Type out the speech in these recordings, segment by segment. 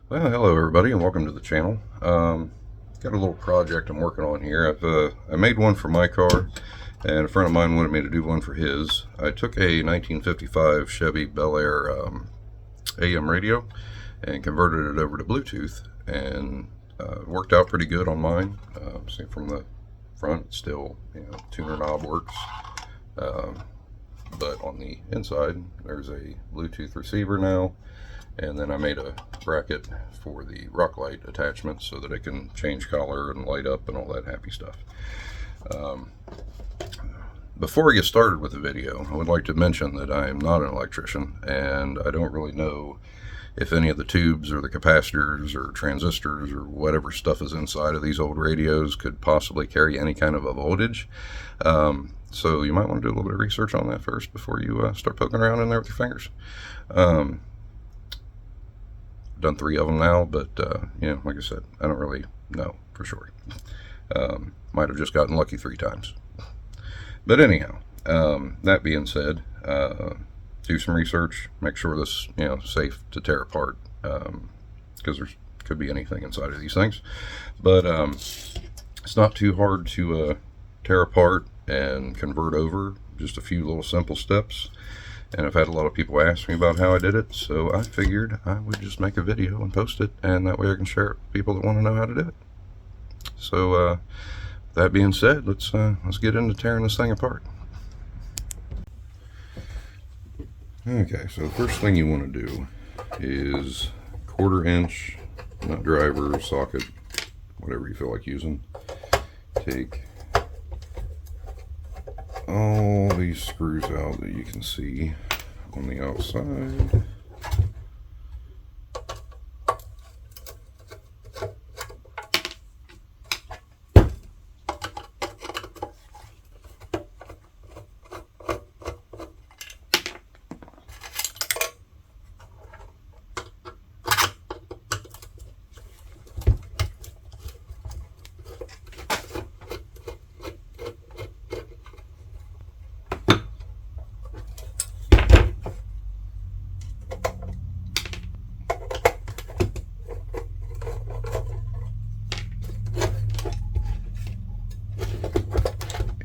Well, hello everybody, and welcome to the channel. Got a little project I'm working on here. I made one for my car, and a friend of mine wanted me to do one for his. I took a 1955 Chevy Belair AM radio and converted it over to Bluetooth, and it worked out pretty good on mine. See, from the front, it's still, tuner knob works, but on the inside, there's a Bluetooth receiver now. And then I made a bracket for the rock light attachment so that it can change color and light up and all that happy stuff. Before I get started with the video, I would like to mention that I am not an electrician, and I don't really know if any of the tubes or the capacitors or transistors or whatever stuff is inside of these old radios could possibly carry any kind of a voltage. So you might want to do a little bit of research on that first before you start poking around in there with your fingers. Done 3 of them now, but like I said, I don't really know for sure. Might have just gotten lucky 3 times. But anyhow, that being said, do some research, make sure this safe to tear apart, because there could be anything inside of these things. But it's not too hard to tear apart and convert over. Just a few little simple steps. And I've had a lot of people ask me about how I did it, so I figured I would just make a video and post it, and that way I can share it with people that want to know how to do it. So that being said, let's get into tearing this thing apart. Okay, so the first thing you want to do is 1/4 inch nut driver, socket, whatever you feel like using. Take all these screws out that you can see on the outside.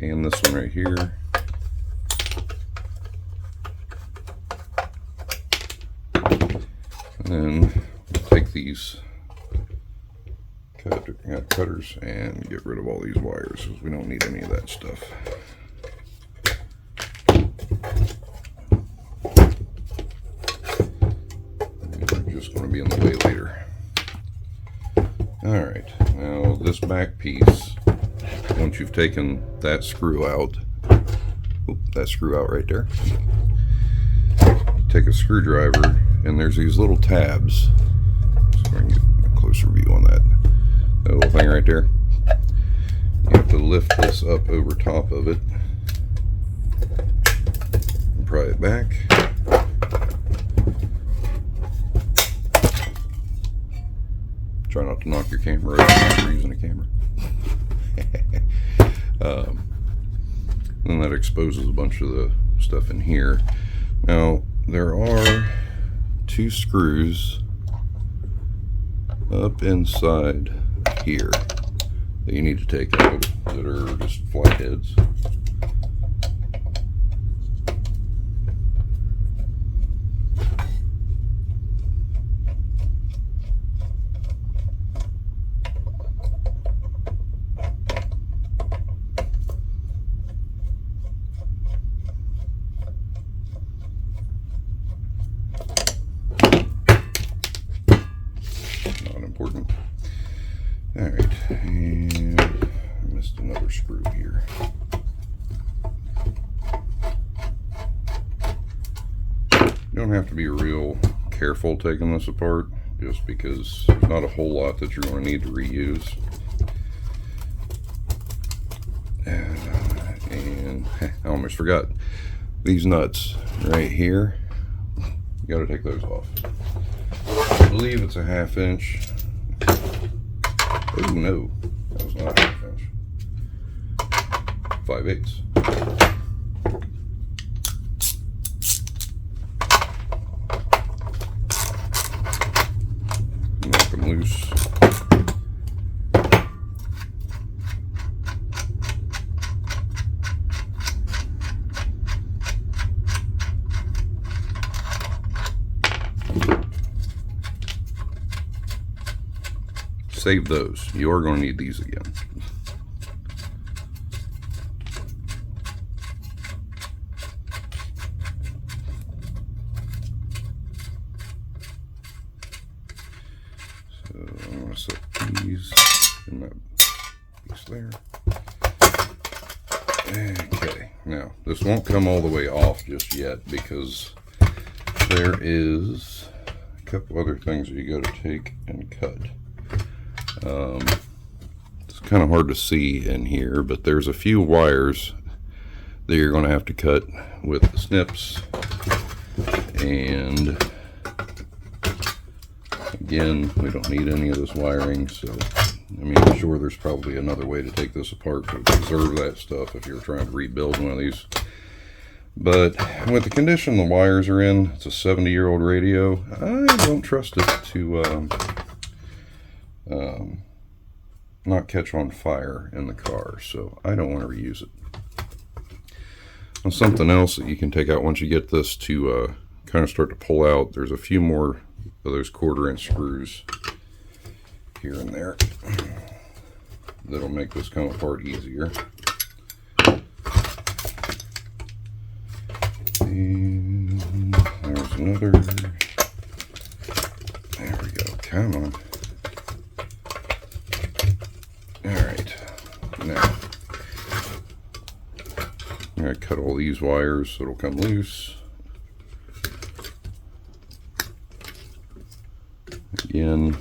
And this one right here. And then take these cutters and get rid of all these wires, because we don't need any of that stuff. They're just going to be in the way later. Alright, now this back piece, once you've taken that screw out, that screw out right there, take a screwdriver, and there's these little tabs. So I can get a closer view on that. That little thing right there. You have to lift this up over top of it and pry it back. Try not to knock your camera over if you're using a camera. And that exposes a bunch of the stuff in here. Now there are 2 screws up inside here that you need to take out that are just flat heads. Important. Alright, and I missed another screw here. You don't have to be real careful taking this apart, just because there's not a whole lot that you're going to need to reuse. And I almost forgot, these nuts right here, you got to take those off. I believe it's a 1/2 inch. Oh no, that was not a 1/2 inch. 5/8. loose. Save those. You are going to need these again. So I'm going to set these in that piece there. Okay, now this won't come all the way off just yet because there is a couple other things that you got to take and cut. It's kind of hard to see in here, but there's a few wires that you're going to have to cut with the snips, and again, we don't need any of this wiring, so I mean, I'm sure there's probably another way to take this apart to preserve that stuff if you're trying to rebuild one of these. But with the condition the wires are in, it's a 70-year-old radio, I don't trust it to not catch on fire in the car, so I don't want to reuse it. Now, something else that you can take out once you get this to kind of start to pull out, there's a few more of those 1/4-inch screws here and there that'll make this come apart easier. And there's another. There we go. Come on. Alright, now I'm going to cut all these wires so it'll come loose. Again,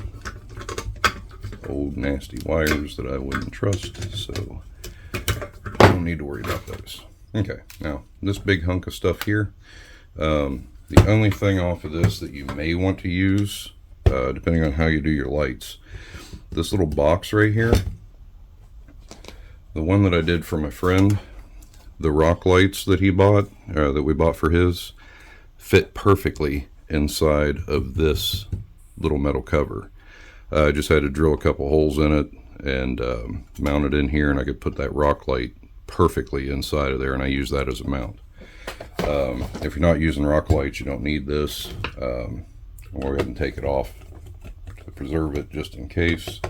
old nasty wires that I wouldn't trust, so I don't need to worry about those. Okay, now this big hunk of stuff here, the only thing off of this that you may want to use, depending on how you do your lights, this little box right here. The one that I did for my friend, the rock lights that he bought, that we bought for his, fit perfectly inside of this little metal cover. I just had to drill a couple holes in it and mount it in here, and I could put that rock light perfectly inside of there, and I use that as a mount. If you're not using rock lights, you don't need this. I'll go ahead and take it off to preserve it just in case.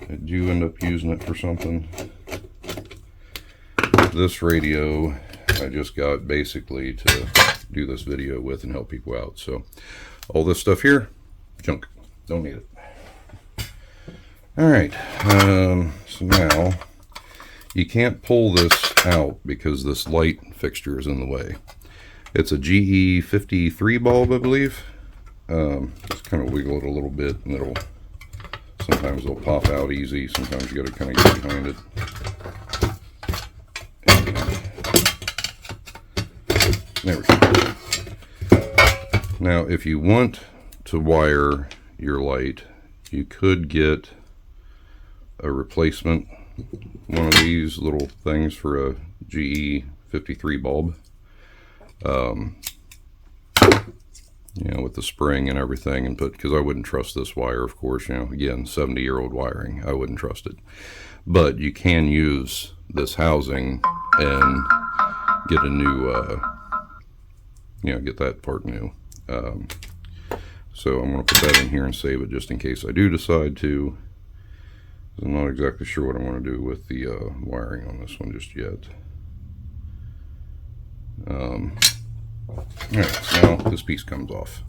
Did you end up using it for something? This radio I just got basically to do this video with and help people out. So all this stuff here, junk. Don't need it. Alright, so now you can't pull this out because this light fixture is in the way. It's a GE 53 bulb, I believe. Just kind of wiggle it a little bit and sometimes it'll pop out easy, sometimes you got to kind of get behind it. There we go. Now if you want to wire your light, you could get a replacement one of these little things for a GE 53 bulb. You know, with the spring and everything, and because I wouldn't trust this wire, of course, you know, again, 70-year-old wiring, I wouldn't trust it. But you can use this housing and get a new, you know, get that part new. So I'm going to put that in here and save it just in case I do decide to. I'm not exactly sure what I want to do with the wiring on this one just yet. Alright, so now this piece comes off.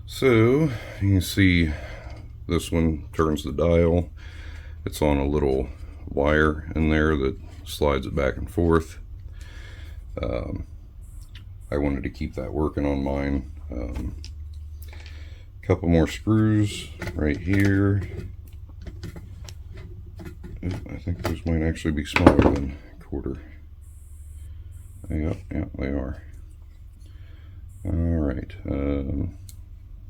So you can see this one turns the dial. It's on a little wire in there that slides it back and forth. I wanted to keep that working on mine. Couple more screws right here. I think those might actually be smaller than a quarter. Yep, they are. Alright, let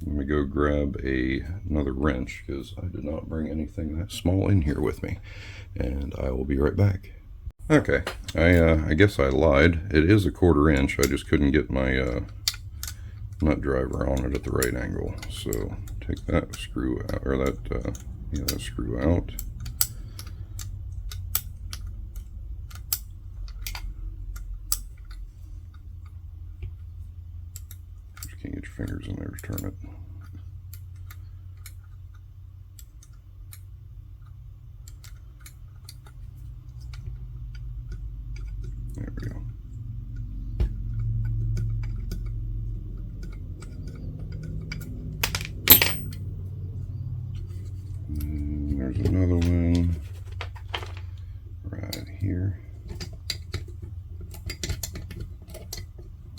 me go grab another wrench because I did not bring anything that small in here with me, and I will be right back. Okay, I guess I lied. It is a 1/4 inch. I just couldn't get my nut driver on it at the right angle. So take that screw out, or that screw out. Just can't get your fingers in there to turn it. There we go. And there's another one right here.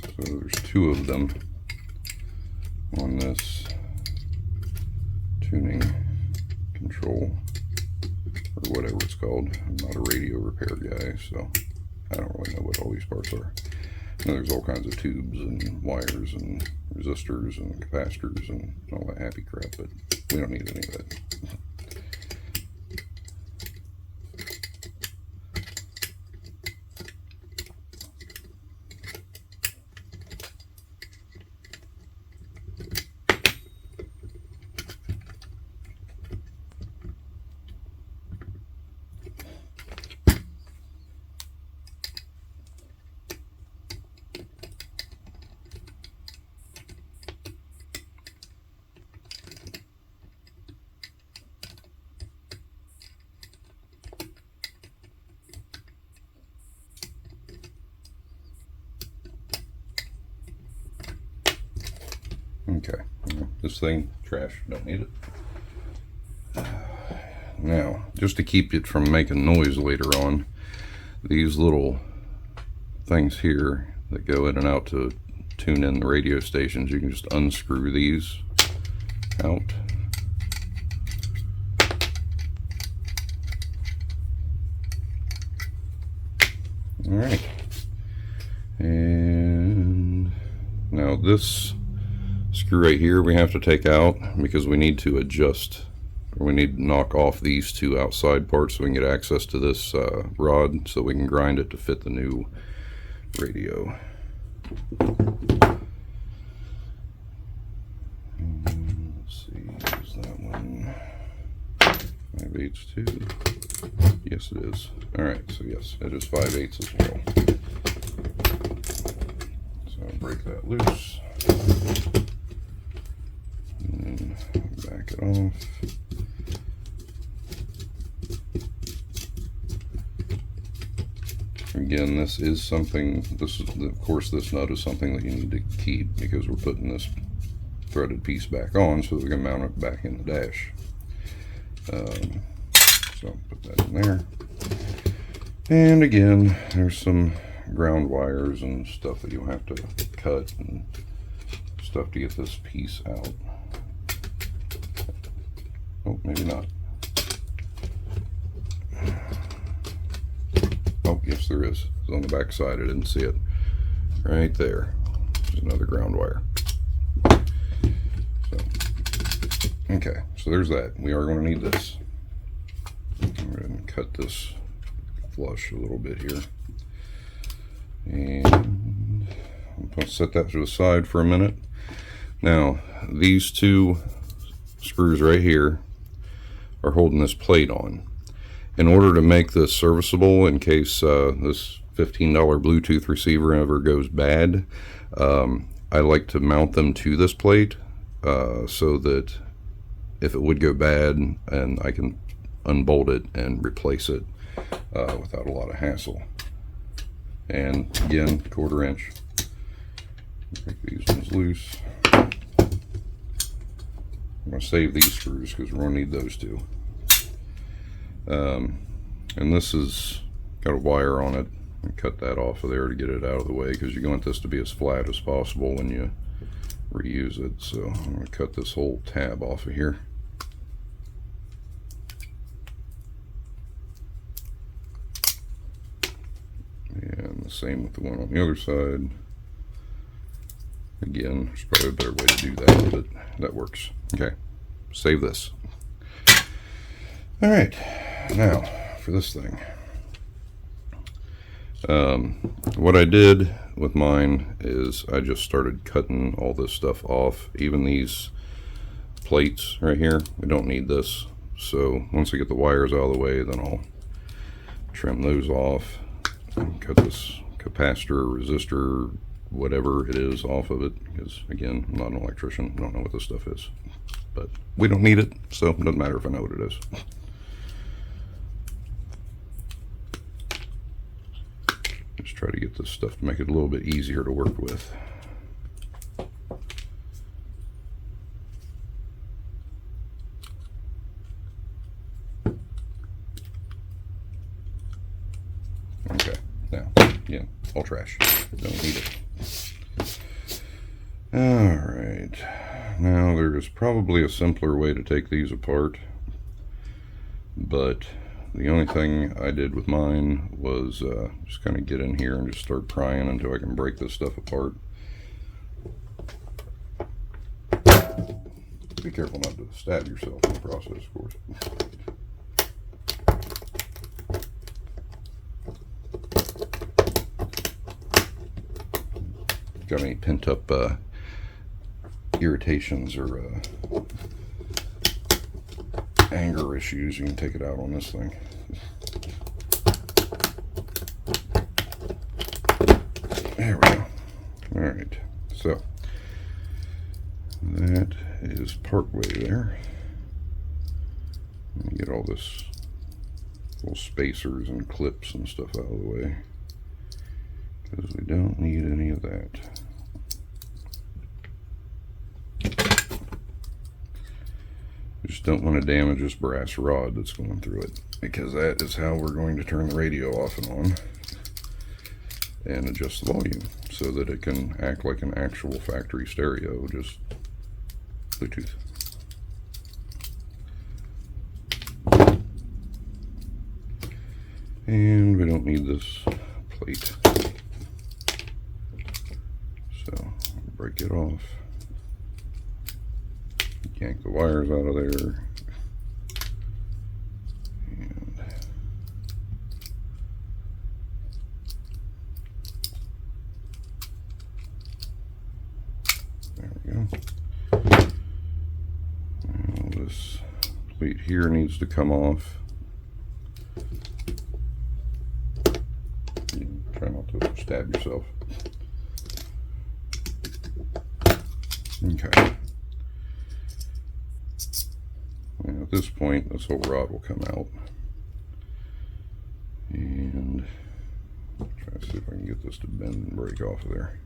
So there's two of them on this tuning control, or whatever it's called. I'm not a radio repair guy, so I don't really know what all these parts are. And there's all kinds of tubes and wires and resistors and capacitors and all that happy crap, but we don't need any of that. Okay, this thing, trash, don't need it. Now, just to keep it from making noise later on, these little things here that go in and out to tune in the radio stations, you can just unscrew these out. Alright, and now this screw right here we have to take out because we need to adjust, or we need to knock off these two outside parts so we can get access to this rod so we can grind it to fit the new radio. Let's see, is that one 5/8 too? Yes, it is. Alright, so yes, it is 5/8 as well. So I'll break that loose. And back it off. Again, this is something, of course this nut is something that you need to keep because we're putting this threaded piece back on so that we can mount it back in the dash. So put that in there. And again, there's some ground wires and stuff that you'll have to cut and stuff to get this piece out. Oh, maybe not. Oh, yes there is. It's on the back side. I didn't see it. Right there. There's another ground wire. So, okay, so there's that. We are going to need this. I'm going to cut this flush a little bit here. And I'm going to set that to the side for a minute. Now, these two screws right here are holding this plate on. In order to make this serviceable in case this $15 Bluetooth receiver ever goes bad, I like to mount them to this plate so that if it would go bad, and I can unbolt it and replace it without a lot of hassle. And again, 1/4 inch. Take these ones loose. I'm going to save these screws because we're going to need those two. And this has got a wire on it. And cut that off of there to get it out of the way because you want this to be as flat as possible when you reuse it. So I'm going to cut this whole tab off of here. And the same with the one on the other side. Again, there's probably a better way to do that, but that works. Okay, save this. All right, now for this thing. What I did with mine is I just started cutting all this stuff off. Even these plates right here, we don't need this. So once I get the wires out of the way, then I'll trim those off and cut this capacitor, resistor, whatever it is off of it, because again, I'm not an electrician, I don't know what this stuff is, but we don't need it, so it doesn't matter if I know what it is. Just try to get this stuff to make it a little bit easier to work with. Okay, now, yeah, all trash. Don't need it. Alright, now there is probably a simpler way to take these apart, but the only thing I did with mine was just kind of get in here and just start prying until I can break this stuff apart. Be careful not to stab yourself in the process, of course. Got any pent up irritations or anger issues, you can take it out on this thing. There we go. Alright, so that is partway there. Let me get all this little spacers and clips and stuff out of the way, because we don't need any of that. Just don't want to damage this brass rod that's going through it, because that is how we're going to turn the radio off and on and adjust the volume so that it can act like an actual factory stereo, just Bluetooth. And we don't need this plate, so break it off. Yank the wires out of there. And there we go. Now this plate here needs to come off. Try not to stab yourself. Okay. And at this point, this whole rod will come out. And try to see if I can get this to bend and break off of there.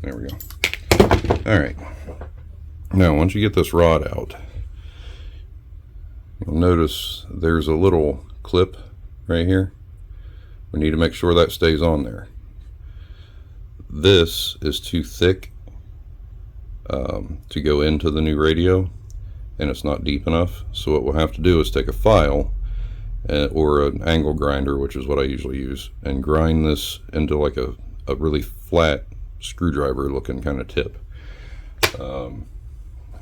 There we go. Alright. Now, once you get this rod out, you'll notice there's a little clip right here. We need to make sure that stays on there. This is too thick to go into the new radio, and it's not deep enough, so what we'll have to do is take a file or an angle grinder, which is what I usually use, and grind this into like a really flat screwdriver looking kind of tip,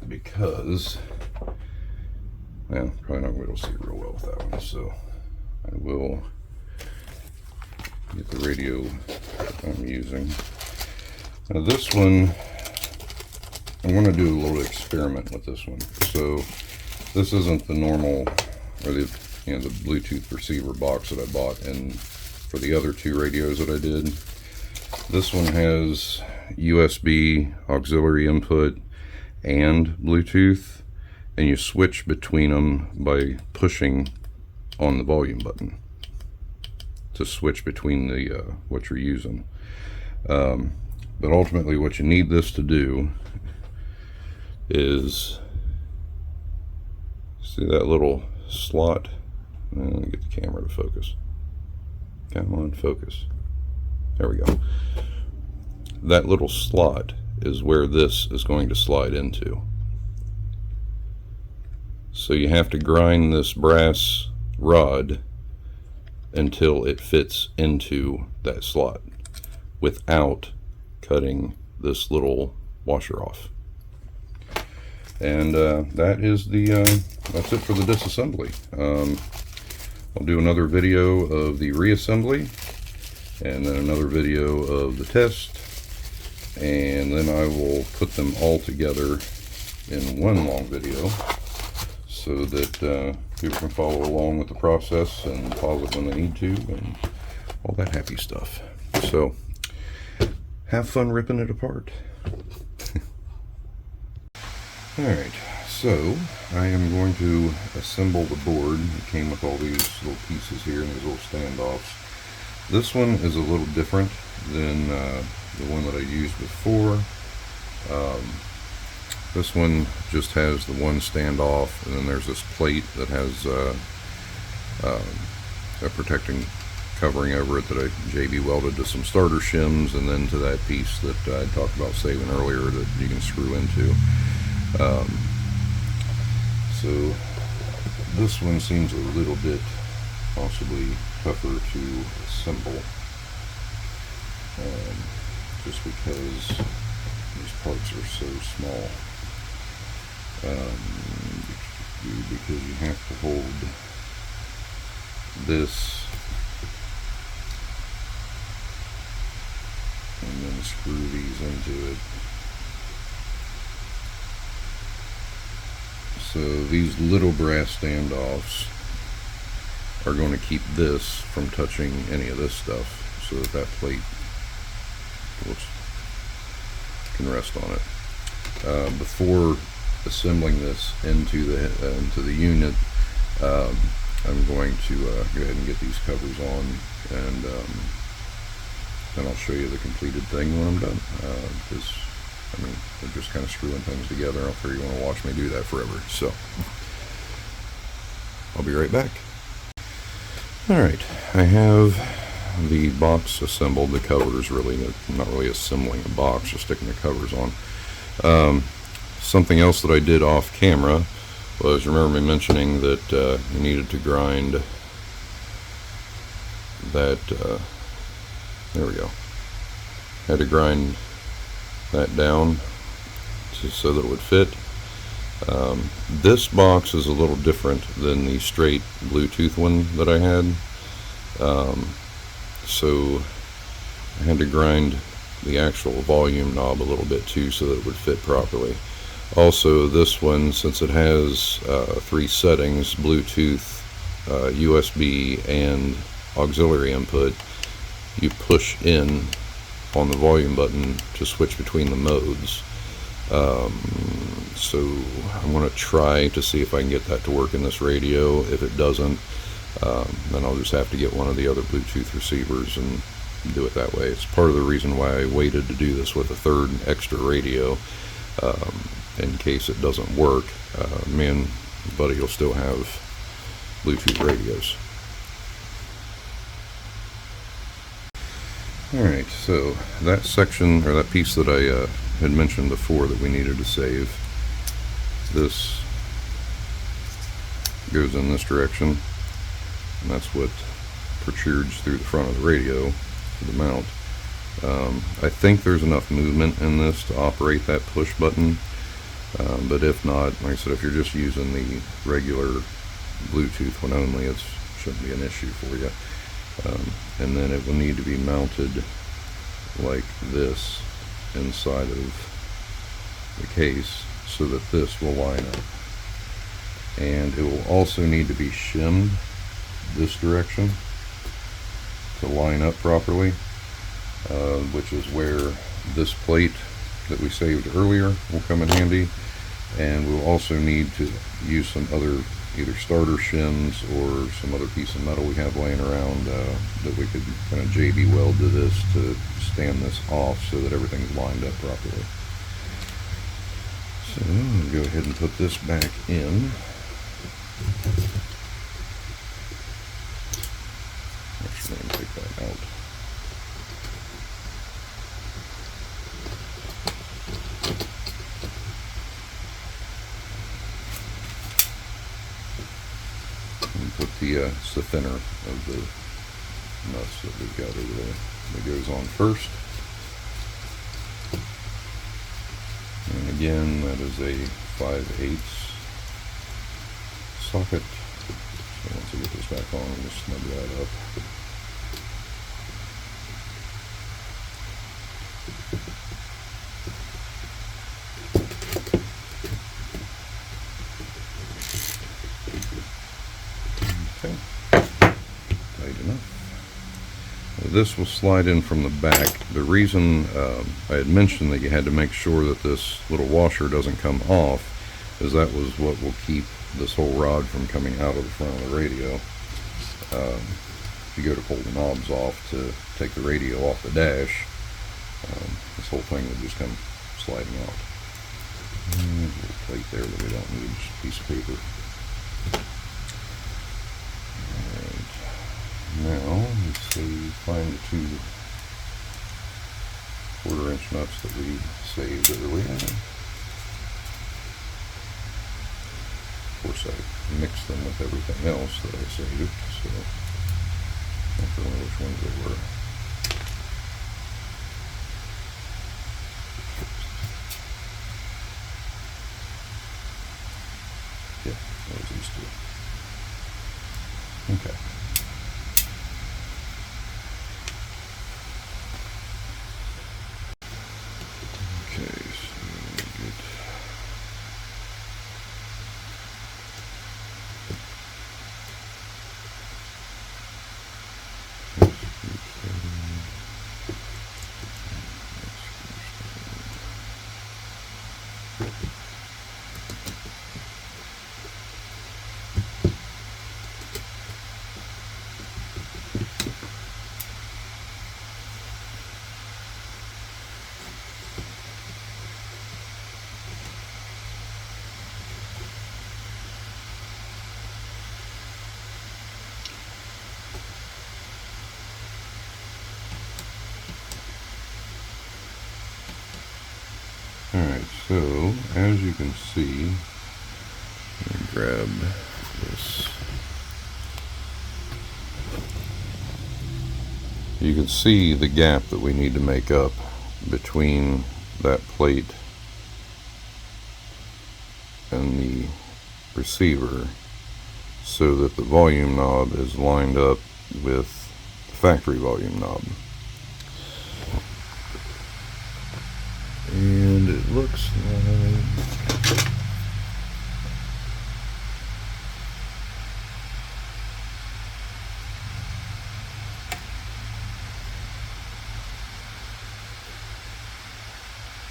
because, well, probably not going to be able to see it real well with that one, so I will get the radio I'm using. Now this one, I'm going to do a little experiment with this one. So this isn't the normal, or the Bluetooth receiver box that I bought for the other two radios that I did. This one has USB auxiliary input and Bluetooth, and you switch between them by pushing on the volume button to switch between the what you're using. But ultimately what you need this to do is, see that little slot? Let me get the camera to focus. Come on, focus. There we go. That little slot is where this is going to slide into. So you have to grind this brass rod until it fits into that slot without cutting this little washer off. And that is that's it for the disassembly. I'll do another video of the reassembly, and then another video of the test, and then I will put them all together in one long video so that people can follow along with the process and pause it when they need to and all that happy stuff. So have fun ripping it apart. Alright, so I am going to assemble the board. It came with all these little pieces here and these little standoffs. This one is a little different than the one that I used before. This one just has the one standoff, and then there's this plate that has a protecting covering over it that I JB welded to some starter shims, and then to that piece that I talked about saving earlier that you can screw into. So this one seems a little bit possibly tougher to assemble, just because these parts are so small. Because you have to hold this and then screw these into it. So these little brass standoffs are going to keep this from touching any of this stuff, so that that plate can rest on it. Before assembling this into the unit, I'm going to go ahead and get these covers on, and then I'll show you the completed thing when I'm done. Because I mean, we're just kind of screwing things together. I don't figure you want to watch me do that forever. So I'll be right back. Alright, I have the box assembled. The covers really, not really assembling a box, just sticking the covers on. Something else that I did off camera was, remember me mentioning that you needed to grind that, there we go. Had to grind that down so that it would fit. This box is a little different than the straight Bluetooth one that I had, so I had to grind the actual volume knob a little bit too so that it would fit properly. Also, this one, since it has 3 settings, Bluetooth, USB, and auxiliary input, you push in on the volume button to switch between the modes. So I'm going to try to see if I can get that to work in this radio. If it doesn't, then I'll just have to get one of the other Bluetooth receivers and do it that way. It's part of the reason why I waited to do this with a third extra radio, in case it doesn't work. Me and Buddy will still have Bluetooth radios. Alright, so that section, or that piece that I had mentioned before that we needed to save, this goes in this direction, and that's what protrudes through the front of the radio for the mount. I think there's enough movement in this to operate that push button, but if not, like I said, if you're just using the regular Bluetooth one only, it shouldn't be an issue for you. And then it will need to be mounted like this inside of the case so that this will line up. And it will also need to be shimmed this direction to line up properly, which is where this plate that we saved earlier will come in handy. And we'll also need to use some other either starter shims or some other piece of metal we have laying around that we could kind of JB weld to this to stand this off so that everything's lined up properly. So I'll go ahead and put this back in. Actually, I'm going to take that out. Put the thinner of the nuts that we've got over there that goes on first. And again, that is a 5/8 socket. So once I get this back on, I'm going to snug that up. this will slide in from the back. The reason I had mentioned that you had to make sure that this little washer doesn't come off is that was what will keep this whole rod from coming out of the front of the radio. If you go to pull the knobs off to take the radio off the dash, this whole thing would just come sliding out. And a little plate there that we don't need, just a piece of paper. Alright, now let's see, find the 2 1/4-inch nuts that we saved earlier. Of course, I mixed them with everything else that I saved, so I don't remember which ones they were. Yeah, that was these 2. Okay. Okay, so let me get... Alright, so as you can see, let me grab this. You can see the gap that we need to make up between that plate and the receiver so that the volume knob is lined up with the factory volume knob. And it looks like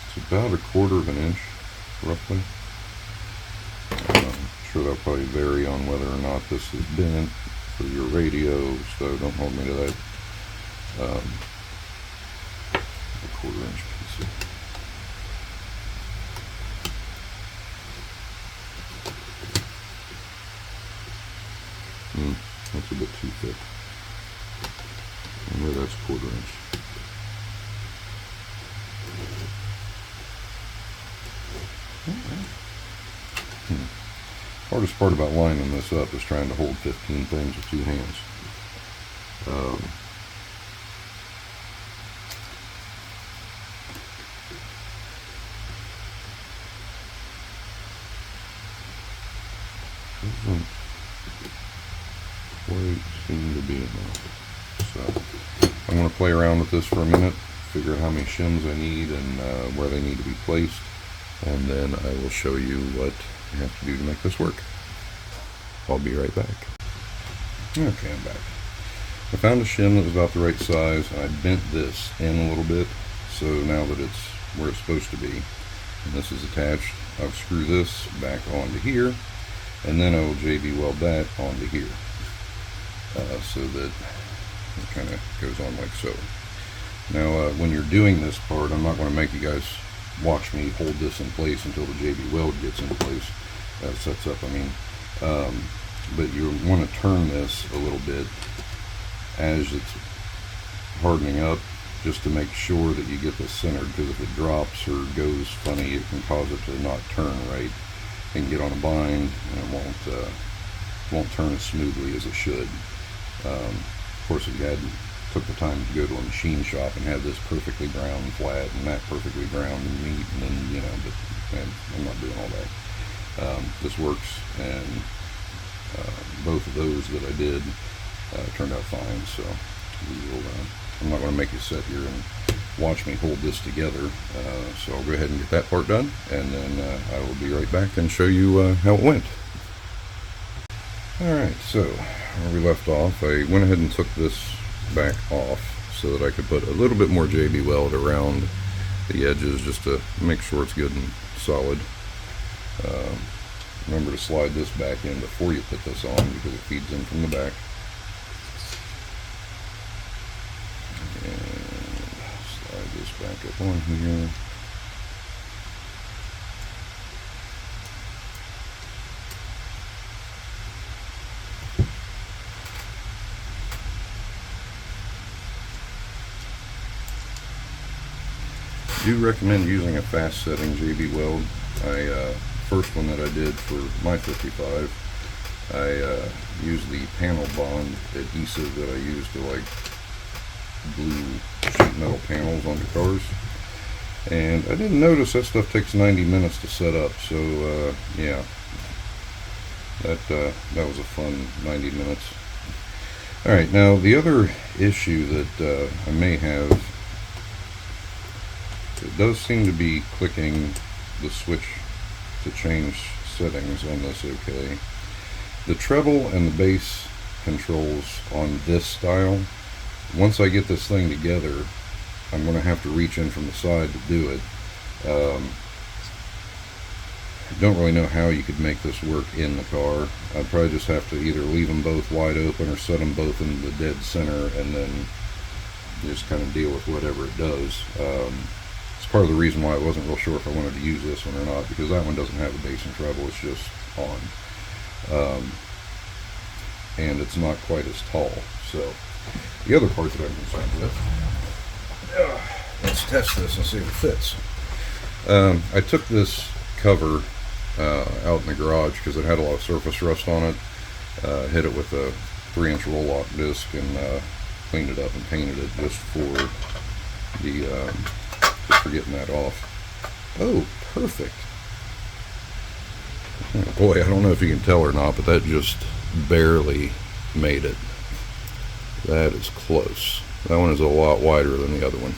it's about 1/4 inch, roughly. I'm sure that'll probably vary on whether or not this is bent for your radio, so don't hold me to that. 1/4 inch piece. That's a bit too thick. Remember, that's 1/4 inch. Hardest part about lining this up is trying to hold 15 things with 2 hands. Doesn't quite seem to be enough. So I'm going to play around with this for a minute, figure out how many shims I need and where they need to be placed, and then I will show you what I have to do to make this work. I'll be right back. Okay, I'm back. I found a shim that was about the right size, and I bent this in a little bit, so now that it's where it's supposed to be, and this is attached, I'll screw this back onto here, and then I will JB weld that onto here, so that it kind of goes on like so. Now, when you're doing this part, I'm not going to make you guys watch me hold this in place until the JB weld gets in place, sets up, I mean. But you want to turn this a little bit as it's hardening up, just to make sure that you get this centered, because if it drops or goes funny, it can cause it to not turn right and get on a bind, and it won't turn as smoothly as it should. Of course, if you took the time to go to a machine shop and have this perfectly ground and flat and that perfectly ground and neat, and then, you know, but man, I'm not doing all that. This works, and both of those that I did turned out fine, so I'm not going to make you sit here and watch me hold this together, so I'll go ahead and get that part done, and then I will be right back and show you how it went. Alright, so where we left off, I went ahead and took this back off so that I could put a little bit more JB Weld around the edges just to make sure it's good and solid. Remember to slide this back in before you put this on because it feeds in from the back. And slide this back up on here. I do recommend using a fast setting JB Weld. First one that I did for my 55, I used the panel bond adhesive that I use to like glue sheet metal panels onto cars, and I didn't notice that stuff takes 90 minutes to set up. So yeah, that was a fun 90 minutes. Alright, now the other issue that I may have, it does seem to be clicking the switch to change settings on this okay. The treble and the bass controls on this style, once I get this thing together, I'm going to have to reach in from the side to do it. I don't really know how you could make this work in the car. I'd probably just have to either leave them both wide open or set them both in the dead center and then just kind of deal with whatever it does. It's part of the reason why I wasn't real sure if I wanted to use this one or not, because that one doesn't have a bass and treble, it's just on. And it's not quite as tall. So the other part that I'm concerned with, let's test this and see if it fits. I took this cover out in the garage because it had a lot of surface rust on it. Hit it with a 3-inch roll-lock disc and cleaned it up and painted it just for the getting that off. Oh, perfect. Oh boy, I don't know if you can tell or not, but that just barely made it. That is close. That one is a lot wider than the other one.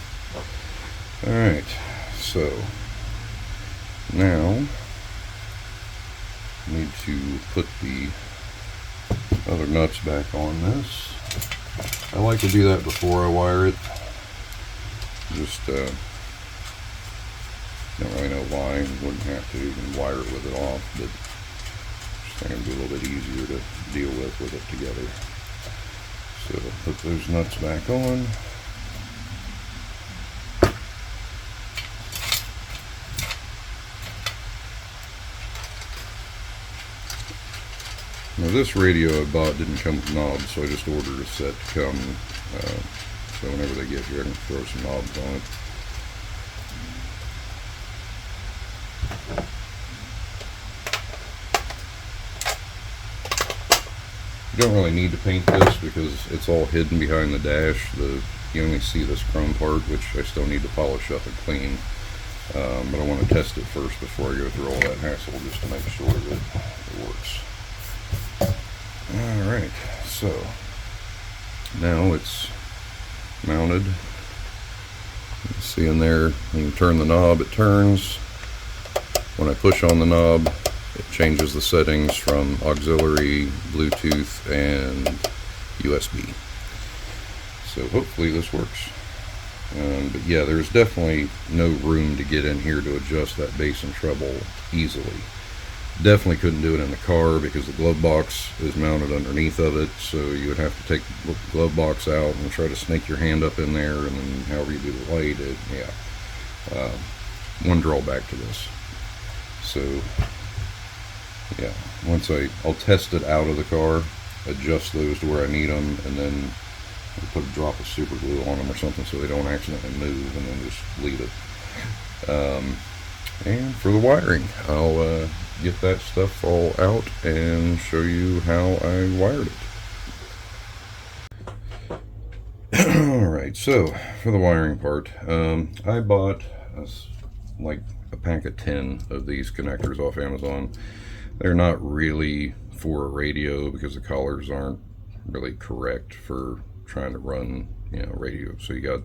Alright, so now I need to put the other nuts back on this. I like to do that before I wire it. Just don't really know why. You wouldn't have to even wire it with it off, but just think it'd be a little bit easier to deal with it together. So put those nuts back on. Now this radio I bought didn't come with knobs, so I just ordered a set to come. So whenever they get here, I can throw some knobs on it. You don't really need to paint this because it's all hidden behind the dash. You only see this chrome part, which I still need to polish up and clean. But I want to test it first before I go through all that hassle, just to make sure that it works. Alright, so now it's mounted. You can see in there, when you turn the knob, it turns. When I push on the knob, it changes the settings from auxiliary, Bluetooth, and USB. So hopefully this works. But yeah, there's definitely no room to get in here to adjust that bass and treble easily. Definitely couldn't do it in the car because the glove box is mounted underneath of it, so you would have to take the glove box out and try to snake your hand up in there, and then however you do the light, yeah. One drawback to this. So yeah, once I'll test it out of the car, adjust those to where I need them, and then I'll put a drop of super glue on them or something so they don't accidentally move, and then just leave it. And for the wiring, I'll get that stuff all out and show you how I wired it. Alright, so for the wiring part, I bought like a pack of 10 of these connectors off Amazon. They're not really for a radio because the collars aren't really correct for trying to run, radio. So you got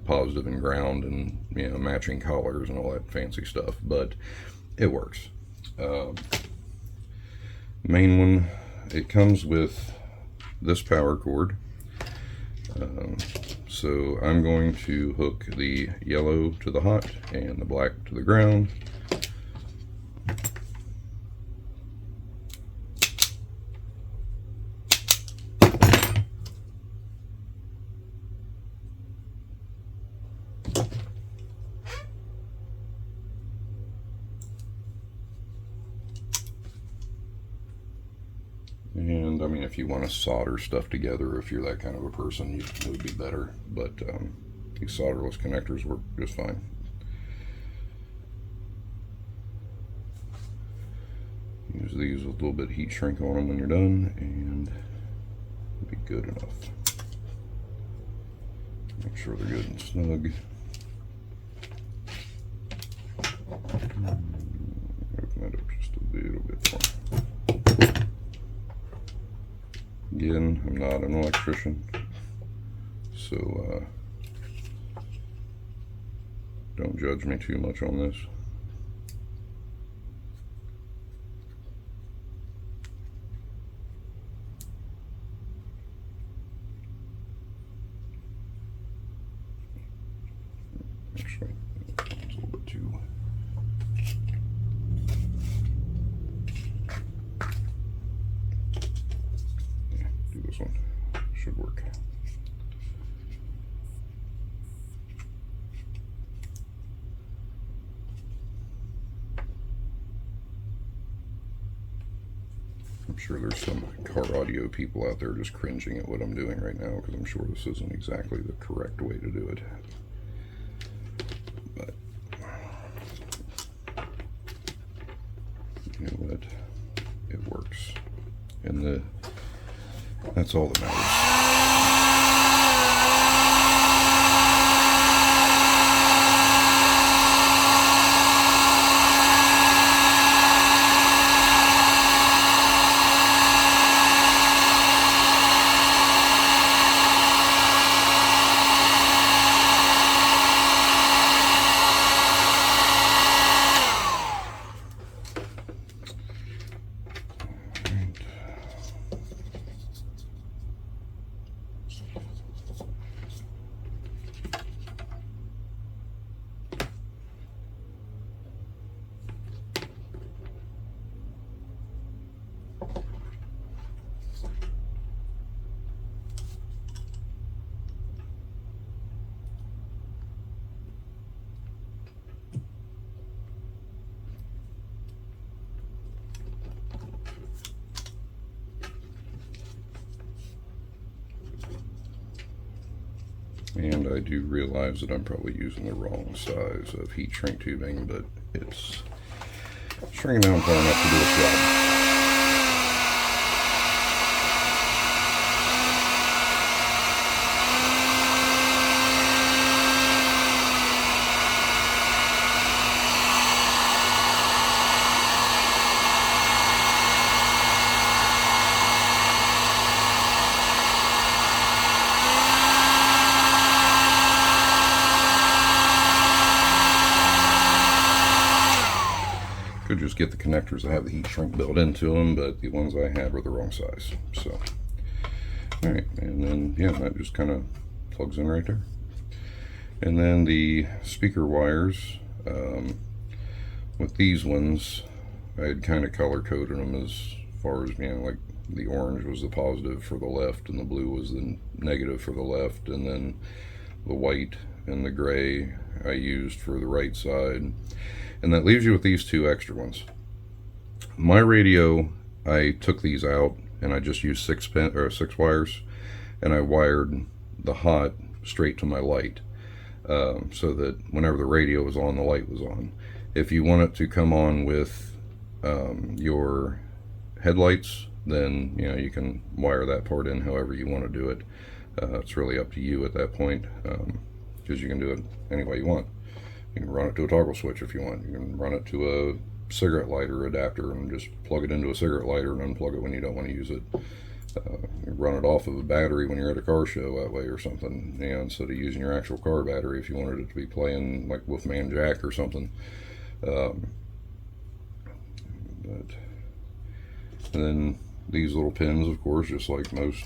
positive and ground and, matching collars and all that fancy stuff, but it works. Main one, it comes with this power cord. So I'm going to hook the yellow to the hot and the black to the ground. And I mean, if you want to solder stuff together, if you're that kind of a person, it would be better. But these solderless connectors work just fine. Use these with a little bit of heat shrink on them when you're done, and it'll be good enough. Make sure they're good and snug. Open that up just a little bit more. Again, I'm not an electrician, so don't judge me too much on this. Actually, it's a little bit too. Yeah, do this one. Should work. I'm sure there's some car audio people out there just cringing at what I'm doing right now, because I'm sure this isn't exactly the correct way to do it. But you know what? It works. And that's all that matters. And I do realize that I'm probably using the wrong size of heat shrink tubing, but it's shrinking down far enough to do its job. Could just get the connectors that have the heat shrink built into them, but the ones I have are the wrong size. So, all right, and then yeah, that just kind of plugs in right there. And then the speaker wires, with these ones, I had kind of color coded them as far as, you know, like the orange was the positive for the left and the blue was the negative for the left, and then the white and the gray I used for the right side. And that leaves you with these two extra ones. My radio, I took these out and I just used 6 wires, and I wired the hot straight to my light, so that whenever the radio was on, the light was on. If you want it to come on with your headlights, then you know you can wire that part in however you want to do it. It's really up to you at that point, because you can do it any way you want. You can run it to a toggle switch if you want. You can run it to a cigarette lighter adapter and just plug it into a cigarette lighter and unplug it when you don't want to use it. Run it off of a battery when you're at a car show that way or something, you know, instead of using your actual car battery if you wanted it to be playing like Wolfman Jack or something. And then these little pins, of course, just like most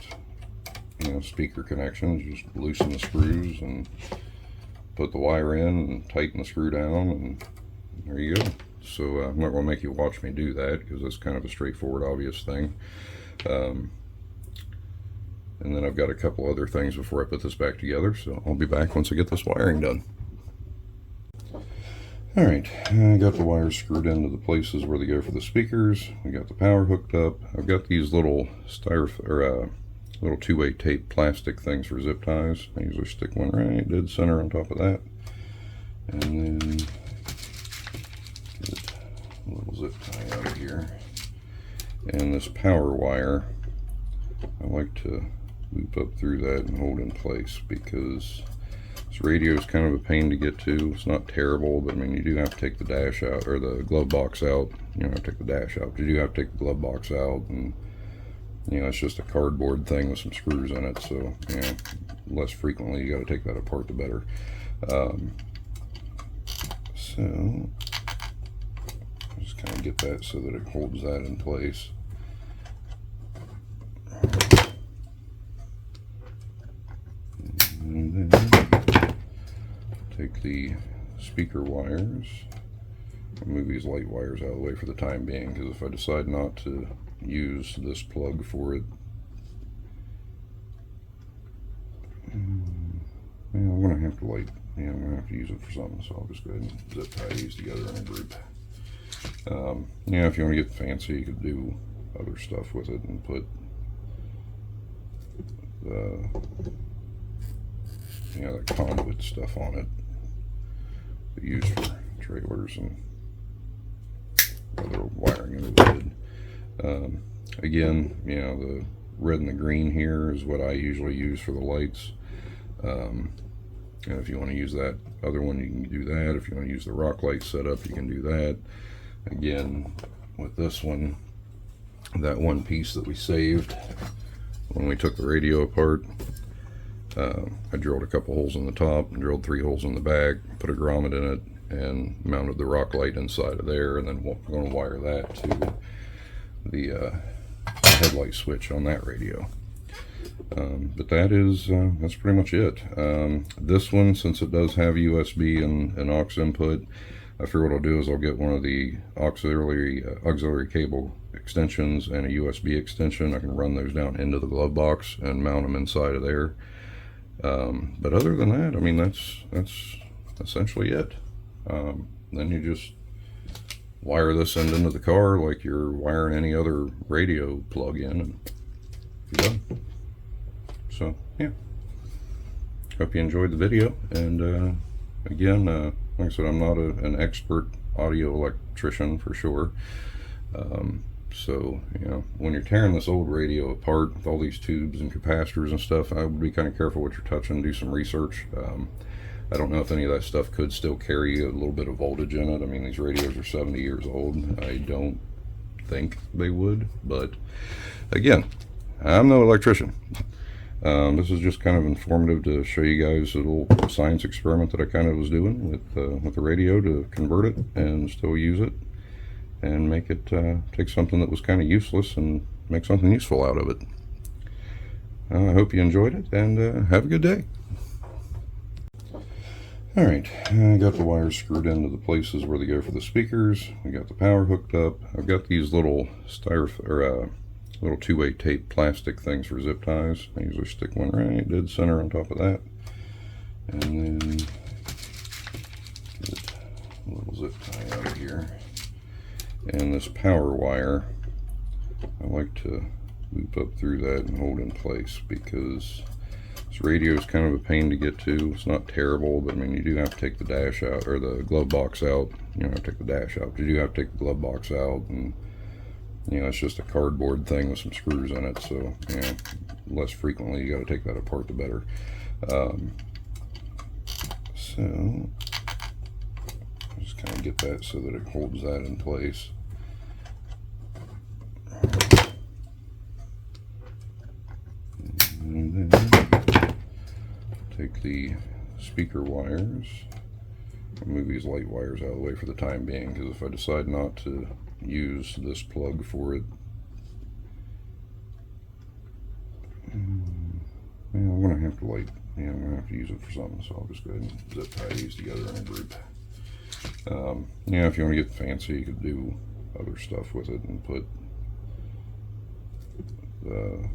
speaker connections. Just loosen the screws and put the wire in and tighten the screw down, and there you go. So I'm not going to make you watch me do that because that's kind of a straightforward, obvious thing. And then I've got a couple other things before I put this back together, so I'll be back once I get this wiring done. Alright, I got the wires screwed into the places where they go for the speakers. We got the power hooked up. I've got these little little two-way tape plastic things for zip ties. I usually stick one right dead center on top of that, and then get a little zip tie out of here. And this power wire, I like to loop up through that and hold in place because this radio is kind of a pain to get to. It's not terrible, but I mean, you do have to take the dash out, or the glove box out. You don't have to take the dash out, but you do have to take the glove box out, and it's just a cardboard thing with some screws in it, so less frequently you got to take that apart, the better. So just kind of get that so that it holds that in place. And then take the speaker wires, move these light wires out of the way for the time being, because if I decide not to use this plug for it, I'm gonna have to I'm gonna have to use it for something, so I'll just go ahead and zip tie these together in a group. If you want to get fancy, you could do other stuff with it and put the conduit stuff on it they use for trailers and other wiring in the wood. Again, the red and the green here is what I usually use for the lights. And if you want to use that other one, you can do that. If you want to use the rock light setup, you can do that. Again, with this one, that one piece that we saved when we took the radio apart, I drilled a couple holes in the top and drilled 3 holes in the back, put a grommet in it, and mounted the rock light inside of there, and then we're going to wire that to the headlight switch on that radio. But that's pretty much it. This one, since it does have USB and aux input, I figure what I'll do is I'll get one of the auxiliary cable extensions and a USB extension. I can run those down into the glove box and mount them inside of there. But other than that, I mean, that's essentially it. Then you just wire this end into the car like you're wiring any other radio plug in, and you're done. So yeah, hope you enjoyed the video. And again, like I said, I'm not an expert audio electrician for sure. So when you're tearing this old radio apart with all these tubes and capacitors and stuff, I would be kind of careful what you're touching. Do some research. I don't know if any of that stuff could still carry a little bit of voltage in it. I mean, these radios are 70 years old. I don't think they would, but again, I'm no electrician. This is just kind of informative to show you guys a little science experiment that I kind of was doing with the radio to convert it and still use it and make it take something that was kind of useless and make something useful out of it. I hope you enjoyed it, and have a good day. Alright, I got the wires screwed into the places where they go for the speakers. We got the power hooked up. I've got these little little two-way tape plastic things for zip ties. I usually stick one right dead center on top of that, and then get a little zip tie out of here. And this power wire, I like to loop up through that and hold in place because this radio is kind of a pain to get to. It's not terrible, but I mean, you do have to take the dash out, or the glove box out. You don't have to take the dash out, but you do have to take the glove box out, and it's just a cardboard thing with some screws in it, so less frequently you got to take that apart, the better. So just kind of get that so that it holds that in place. And then take the speaker wires, move these light wires out of the way for the time being, because if I decide not to use this plug for it, I'm going to have to I'm going to have to use it for something, so I'll just go ahead and zip tie these together in a group. If you want to get fancy, you could do other stuff with it and put the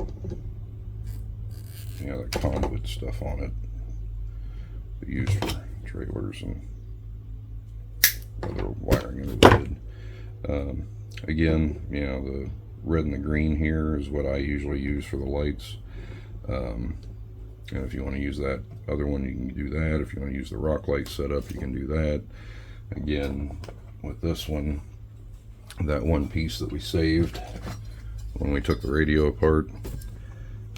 conduit stuff on it used for trailers and other wiring of the wood. Again, the red and the green here is what I usually use for the lights. And if you want to use that other one, you can do that. If you want to use the rock light setup, you can do that. Again, with this one, that one piece that we saved when we took the radio apart,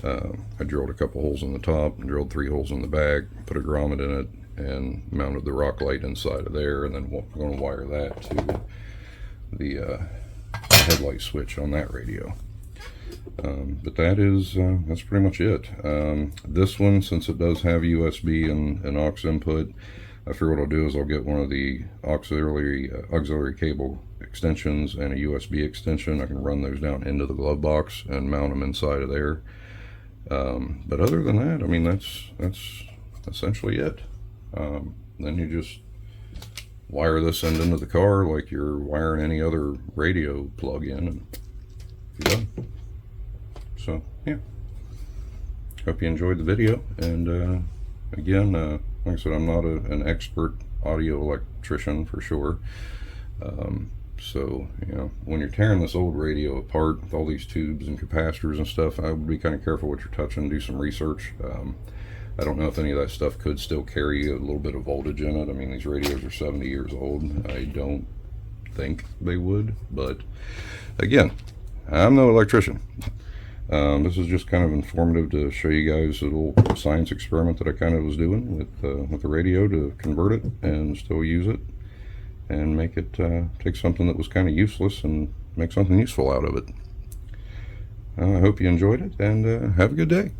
I drilled a couple holes in the top and drilled 3 holes in the back, put a grommet in it, and mounted the rock light inside of there, and then we're going to wire that to the headlight switch on that radio. But that's pretty much it. This one, since it does have USB and aux input, I figure what I'll do is I'll get one of the auxiliary cable extensions and a USB extension. I can run those down into the glove box and mount them inside of there. But other than that, I mean, that's essentially it. Then you just wire this end into the car like you're wiring any other radio plug-in, and you're done. So yeah, hope you enjoyed the video. And again, like I said, I'm not an expert audio electrician for sure. So when you're tearing this old radio apart with all these tubes and capacitors and stuff, I would be kind of careful what you're touching. Do some research. I don't know if any of that stuff could still carry a little bit of voltage in it. I mean, these radios are 70 years old. I don't think they would, but again, I'm no electrician. This is just kind of informative to show you guys a little science experiment that I kind of was doing with the radio to convert it and still use it and make it take something that was kind of useless and make something useful out of it. I hope you enjoyed it, and have a good day.